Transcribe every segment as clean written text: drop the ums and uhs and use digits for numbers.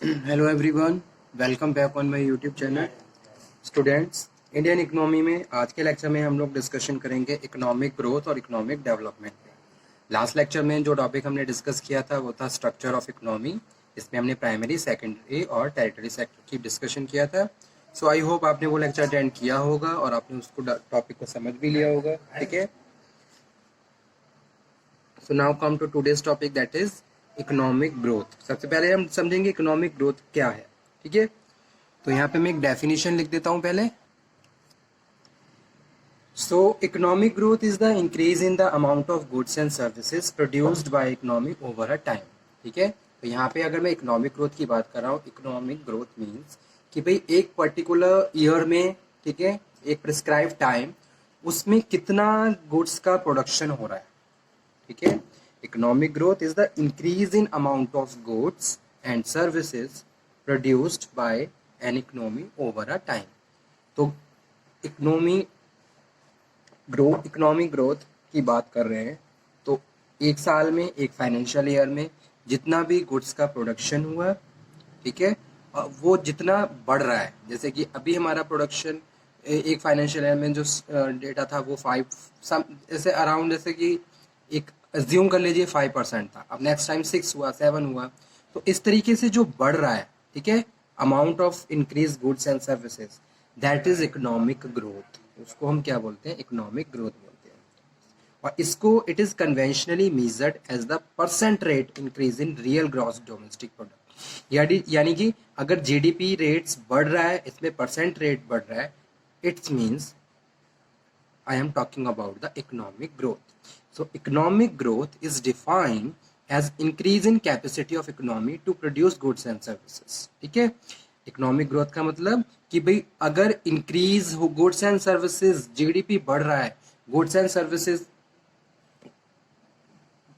Hello everyone, welcome back on my YouTube channel. Students, Indian economy में आज के lecture में हम लोग डिस्कशन करेंगे इकोनॉमिक ग्रोथ और इकोनॉमिक डेवलपमेंट पे। लास्ट लेक्चर में जो टॉपिक हमने डिस्कस किया था वो था स्ट्रक्चर ऑफ इकोनॉमी। इसमें हमने प्राइमरी, सेकेंडरी और टेरिटरी सेक्टर की डिस्कशन किया था। सो आई होप आपने वो लेक्चर अटेंड किया होगा और आपने उसको टॉपिक को समझ भी लिया होगा। ठीक है, so now come to today's topic, that is economic growth. सबसे पहले हम समझेंगे इकोनॉमिक ग्रोथ क्या है। ठीक है, तो यहाँ पे मैं एक डेफिनेशन लिख देता हूँ पहले। सो economic growth is the increase in the amount of goods and services produced by economy over a time. ठीक है, तो यहाँ पे अगर मैं इकोनॉमिक ग्रोथ की बात कर रहा हूँ, इकोनॉमिक ग्रोथ मीन्स कि भाई एक पर्टिकुलर ईयर में, ठीक है, एक प्रिस्क्राइब टाइम, उसमें कितना गुड्स का प्रोडक्शन हो रहा है। ठीक है, economic growth is the increase in amount of goods and services produced by an economy over a time. तो इकोनॉमिक ग्रोथ की बात कर रहे हैं, तो एक साल में, एक फाइनेंशियल ईयर में जितना भी गुड्स का प्रोडक्शन हुआ, ठीक है, वो जितना बढ़ रहा है, जैसे कि अभी हमारा प्रोडक्शन एक फाइनेंशियल ईयर में जो डेटा था वो 5 ऐसे अराउंड, जैसे कि एक अज्यूम कर लीजिए 5% था, अब नेक्स्ट टाइम 6 हुआ, 7 हुआ। तो इस तरीके से जो बढ़ रहा है, ठीक है, amount of increase goods and services, that is economic growth. उसको हम क्या बोलते हैं? इकोनॉमिक ग्रोथ बोलते हैं। और इसको it is conventionally measured as the percent rate increase in real gross domestic product. यानी कि अगर जीडीपी रेट्स बढ़ रहा है, इसमें परसेंट रेट बढ़ रहा है, it's means I am talking about the economic growth. So economic growth is defined as increase in capacity of economy to produce goods and services. ठीक है, इकोनॉमिक ग्रोथ का मतलब कि भाई अगर इंक्रीज हो गुड्स एंड सर्विसेज, जीडीपी बढ़ रहा है, गुड्स एंड सर्विसेज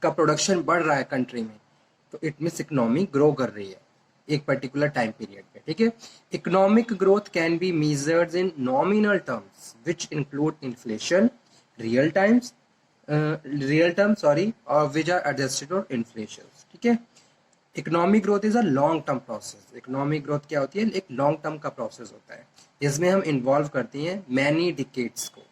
का प्रोडक्शन बढ़ रहा है कंट्री में, तो इट मीन्स इकोनॉमी ग्रो कर रही है एक पर्टिकुलर टाइम पीरियड पे। ठीक है, economic growth can be measured in nominal terms which include inflation, real times real term sorry, और विच आर एडजस्टेड और इन्फ्लेशन। ठीक है, economic growth is a long term process. Economic growth क्या होती है? एक लॉन्ग टर्म का process होता है, इसमें हम इन्वॉल्व करते हैं मैनी डिकेड्स को।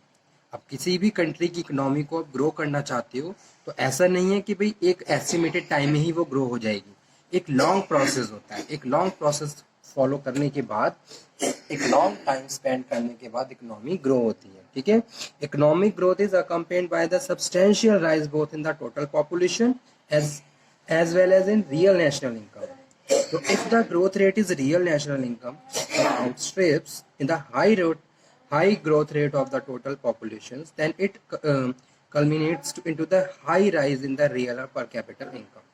अब किसी भी कंट्री की इकोनॉमी को आप ग्रो करना चाहते हो, तो ऐसा नहीं है कि भाई एक एस्टिमेटेड टाइम में ही वो ग्रो हो जाएगी। एक लॉन्ग प्रोसेस होता है, एक लॉन्ग प्रोसेस फॉलो करने के बाद, एक लॉन्ग टाइम स्पेंड करने के बाद इकोनॉमी ग्रो होती है। ठीक है, economic growth is accompanied by the substantial rise both in the total population as well as in real national income. So if the growth rate is real national income outstrips in the high growth rate of the total populations, then it culminates into the high rise in the real per capita income.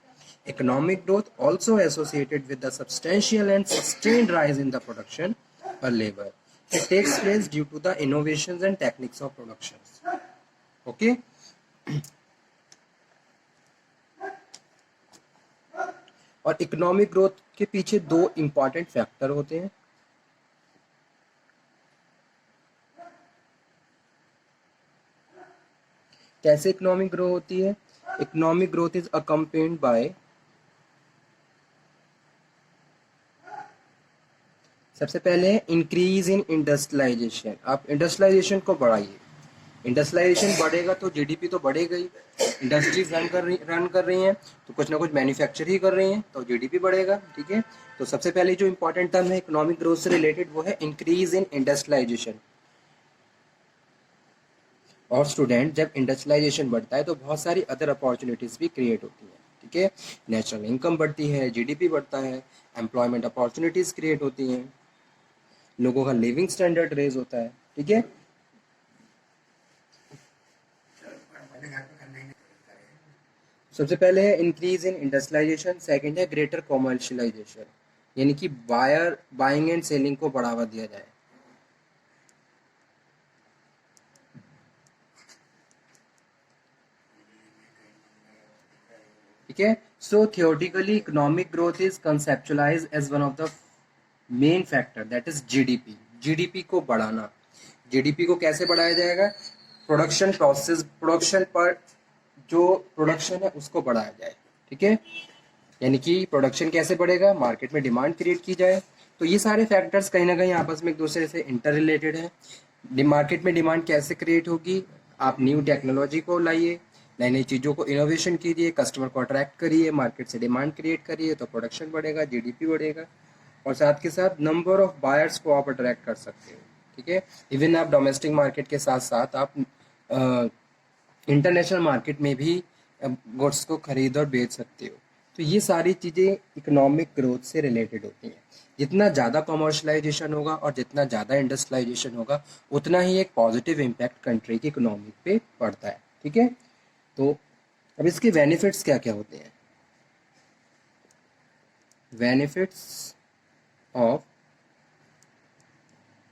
Economic growth also associated with the substantial and sustained rise in the production per labor. It takes place due to the innovations and techniques of productions. Okay. और economic growth के पीछे दो important factor होते हैं। कैसे economic grow होती है? Economic growth is accompanied by, सबसे पहले इंक्रीज इन इंडस्ट्रियलाइजेशन। आप इंडस्ट्रियलाइजेशन को बढ़ाइए, इंडस्ट्रियलाइजेशन बढ़ेगा तो जीडीपी तो बढ़ेगा ही। इंडस्ट्रीज रन कर रही हैं तो कुछ ना कुछ मैन्युफैक्चर ही कर रही हैं, तो जीडीपी बढ़ेगा। ठीक है, तो सबसे पहले जो इंपॉर्टेंट टर्म है इकोनॉमिक ग्रोथ से रिलेटेड वो है इंक्रीज इन इंडस्ट्रियलाइजेशन। और स्टूडेंट, जब इंडस्ट्रियलाइजेशन बढ़ता है तो बहुत सारी अदर अपॉर्चुनिटीज भी क्रिएट होती है। ठीक है, नेशनल इनकम बढ़ती है, जीडीपी बढ़ता है, एम्प्लॉयमेंट अपॉर्चुनिटीज क्रिएट होती हैं, लोगों का लिविंग स्टैंडर्ड रेज होता है। ठीक है, सबसे पहले है इंक्रीज इन इंडस्ट्रियलाइजेशन, सेकंड है ग्रेटर कॉमर्शियलाइजेशन, यानी कि बाइंग एंड सेलिंग को बढ़ावा दिया जाए। ठीक है, so theoretically economic growth is conceptualise as one of the main factor, that is GDP. GDP को बढ़ाना, जीडीपी को कैसे बढ़ाया जाएगा? प्रोडक्शन पर जो प्रोडक्शन है उसको बढ़ाया जाए। ठीक है, यानी कि प्रोडक्शन कैसे बढ़ेगा, मार्केट में डिमांड क्रिएट की जाए। तो ये सारे फैक्टर्स कहीं ना कहीं आपस में एक दूसरे से इंटर रिलेटेड है। मार्केट में डिमांड कैसे क्रिएट होगी, आप न्यू टेक्नोलॉजी को लाइए, नई नई चीज़ों को इनोवेशन कीजिए, कस्टमर को अट्रैक्ट करिए, मार्केट से डिमांड क्रिएट करिए, तो प्रोडक्शन बढ़ेगा, जीडीपी बढ़ेगा, और साथ के साथ नंबर ऑफ बायर्स को आप अट्रैक्ट कर सकते हो। ठीक है, इवन आप डोमेस्टिक मार्केट के साथ साथ आप इंटरनेशनल मार्केट में भी गुड्स को खरीद और बेच सकते हो। तो ये सारी चीज़ें इकोनॉमिक ग्रोथ से रिलेटेड होती हैं। जितना ज़्यादा कमर्शलाइजेशन होगा और जितना ज़्यादा इंडस्ट्रियलाइजेशन होगा, उतना ही एक पॉजिटिव इम्पैक्ट कंट्री की इकोनॉमी पे पड़ता है। ठीक है, तो अब इसके बेनिफिट्स क्या क्या होते हैं। Benefits of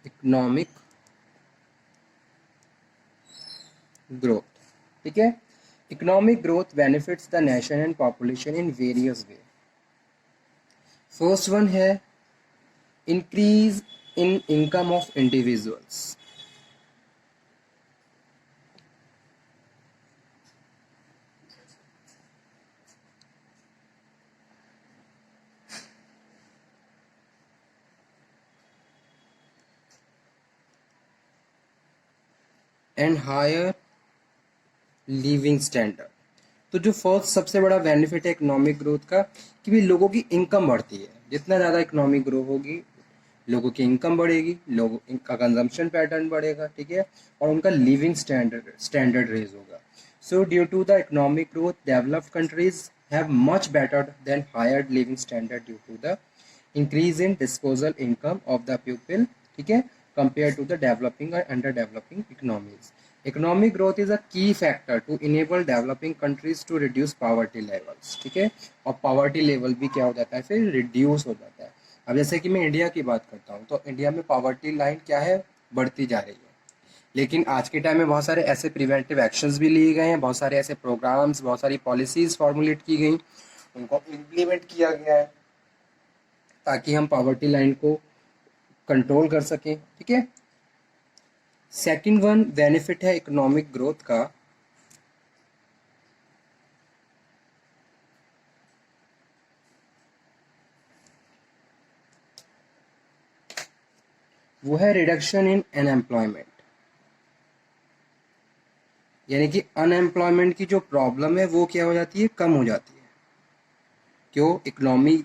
economic growth. ठीक है, economic growth benefits the nation and population in various way. First one है increase in income of individuals. And higher living standard. तो जो फर्स्ट सबसे बड़ा बेनिफिट है इकोनॉमिक ग्रोथ का, कि भी लोगों की इनकम बढ़ती है। जितना ज़्यादा इकोनॉमिक ग्रो होगी, लोगों की इनकम बढ़ेगी, लोगों का कंजम्पशन पैटर्न बढ़ेगा। ठीक है, और उनका लिविंग स्टैंडर्ड रेज होगा। So due to the economic growth, developed countries have much better than higher living standard due to the increase in disposal income of the people. ठीक है, compared to the developing or underdeveloping economies. Economic growth is a key factor to enable developing countries to reduce poverty levels. ठीक है, और poverty level भी क्या हो जाता है, फिर reduce हो जाता है। अब जैसे कि मैं इंडिया की बात करता हूँ, तो इंडिया में poverty लाइन क्या है, बढ़ती जा रही है। लेकिन आज के टाइम में बहुत सारे ऐसे प्रिवेंटिव एक्शंस भी लिए गए हैं, बहुत सारे ऐसे प्रोग्राम्स, बहुत सारी पॉलिसीज फॉर्मुलेट की गई, उनको इम्प्लीमेंट किया गया है ताकि हम पॉवर्टी लाइन को कंट्रोल कर सकें। ठीक है, सेकंड वन बेनिफिट है इकोनॉमिक ग्रोथ का, वो है रिडक्शन इन अनएम्प्लॉयमेंट। यानी कि अनएम्प्लॉयमेंट की जो प्रॉब्लम है वो क्या हो जाती है, कम हो जाती है। क्यों, इकोनॉमी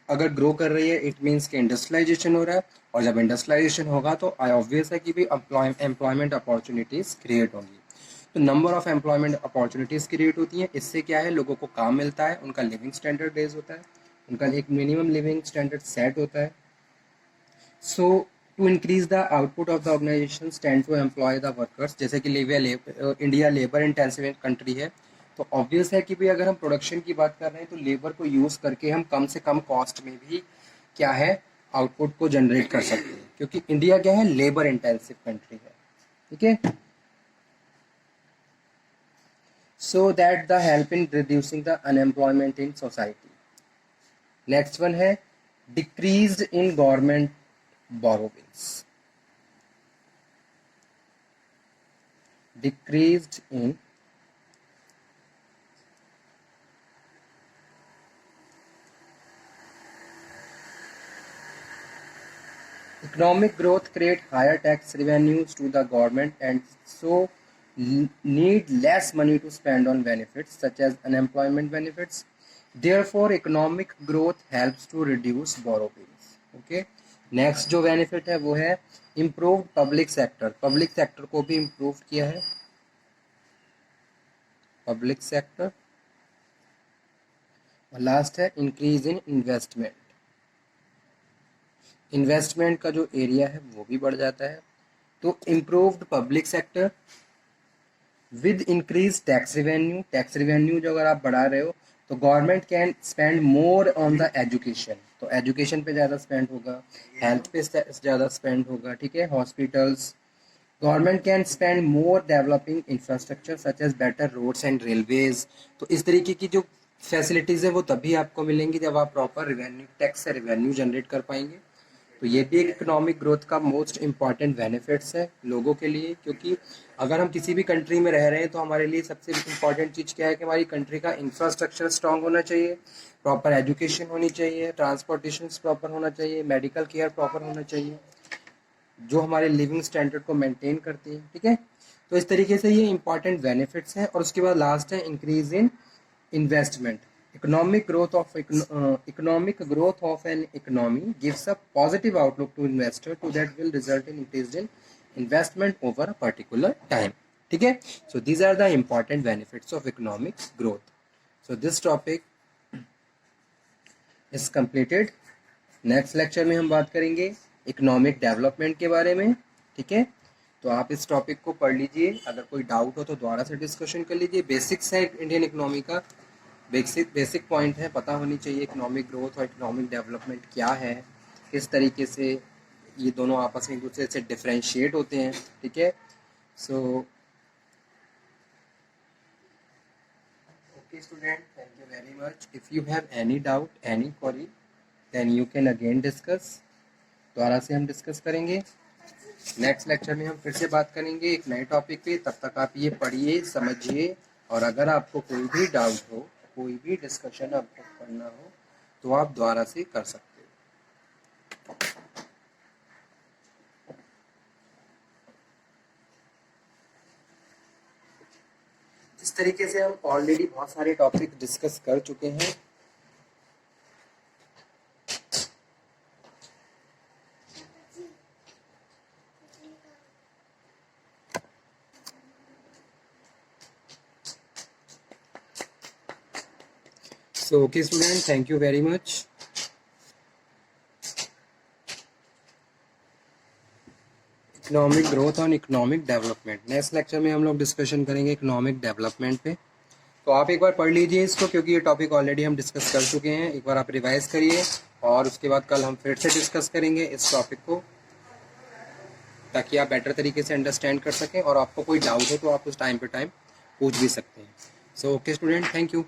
अगर ग्रो कर रही है, इट मीन्स कि इंडस्ट्रियलाइजेशन हो रहा है, और जब इंडस्ट्रियलाइजेशन होगा तो ऑब्वियस है कि भी एम्प्लॉयमेंट अपॉर्चुनिटीज़ क्रिएट होंगी। तो number of employment opportunities create होती हैं। इससे क्या है, लोगों को काम मिलता है, उनका लिविंग स्टैंडर्ड रेज होता है, उनका एक मिनिमम लिविंग स्टैंडर्ड सेट होता है। So to increase the output of the organisation tend to employ the workers. जैसे कि इंडिया लेबर इंटेंसिव कंट्री है, तो ऑब्वियस है कि भाई अगर हम प्रोडक्शन की बात कर रहे हैं तो लेबर को यूज़ करके हम कम से कम कॉस्ट में भी क्या है, आउटपुट को जनरेट कर सकते हैं, क्योंकि इंडिया क्या है, लेबर इंटेंसिव कंट्री है। ठीक है, so that the help in reducing the unemployment in society. Next one है decrease in government borrowings. Decreased in economic growth create higher tax revenues to the government and so need less money to spend on benefits such as unemployment benefits. Therefore, economic growth helps to reduce borrowings. Okay. Next जो benefit है वो है improved public sector. Public sector को भी improve किया है, public sector. और last है इंक्रीज इन इन्वेस्टमेंट। इन्वेस्टमेंट का जो एरिया है वो भी बढ़ जाता है। तो improved public sector with increase tax revenue. Tax revenue जो अगर आप बढ़ा रहे हो तो government can spend more on the education, तो एजुकेशन पे ज़्यादा स्पेंड होगा, हेल्थ पे ज़्यादा स्पेंड होगा। ठीक है, hospitals. Government can spend more developing infrastructure such as better roads and railways. तो इस तरीके की जो फैसिलिटीज़ है वो तभी आपको मिलेंगी जब आप प्रॉपर रिवेन्यू, टैक्स से रिवेन्यू जनरेट कर पाएंगे। तो ये भी एक इकोनॉमिक ग्रोथ का मोस्ट इम्पॉर्टेंट बेनिफिट्स है लोगों के लिए, क्योंकि अगर हम किसी भी कंट्री में रह रहे हैं तो हमारे लिए सबसे इम्पॉर्टेंट चीज़ क्या है कि हमारी कंट्री का इंफ्रास्ट्रक्चर स्ट्रांग होना चाहिए, प्रॉपर एजुकेशन होनी चाहिए, ट्रांसपोर्टेशन प्रॉपर होना चाहिए, मेडिकल केयर प्रॉपर होना चाहिए, जो हमारे लिविंग स्टैंडर्ड को मेंटेन करती है, ठीक है। तो इस तरीके से ये इंपॉर्टेंट बेनिफिट्स हैं। और उसके बाद लास्ट है increase in investment. Economic growth of an economy gives a positive outlook to investor to that will result in increase in investment over a particular time, ठीक है। So these are the important benefits of economic growth. So this topic is completed. Next lecture में हम बात करेंगे economic development के बारे में, ठीक है। तो आप इस टॉपिक को पढ़ लीजिए, अगर कोई डाउट हो तो दोबारा से डिस्कशन कर लीजिए। बेसिक्स है इंडियन इकोनॉमी का, बेसिक पॉइंट है, पता होनी चाहिए इकोनॉमिक ग्रोथ और इकोनॉमिक डेवलपमेंट क्या है, किस तरीके से ये दोनों आपस में एक दूसरे से डिफ्रेंशिएट होते हैं, ठीक है। So okay student, thank you very much. If you have any doubt, any query, then you can again discuss. दोबारा से हम डिस्कस करेंगे। नेक्स्ट लेक्चर में हम फिर से बात करेंगे एक नए टॉपिक पे। तब तक आप ये पढ़िए, समझिए, और अगर आपको कोई भी डाउट हो, कोई भी डिस्कशन आपको करना हो, तो आप दोबारा से कर सकते हो। इस तरीके से हम ऑलरेडी बहुत सारे टॉपिक डिस्कस कर चुके हैं। So okay student, thank you very much. Economic growth और इकोनॉमिक डेवलपमेंट, नेक्स्ट लेक्चर में हम लोग डिस्कशन करेंगे इकोनॉमिक डेवलपमेंट पे। तो आप एक बार पढ़ लीजिए इसको, क्योंकि ये टॉपिक ऑलरेडी हम डिस्कस कर चुके हैं। एक बार आप रिवाइज करिए और उसके बाद कल हम फिर से डिस्कस करेंगे इस टॉपिक को, ताकि आप बेटर तरीके से अंडरस्टैंड कर सकें। और आपको कोई डाउट हो तो आप उस टाइम पे टाइम पूछ भी सकते हैं। सो ओके स्टूडेंट, थैंक यू।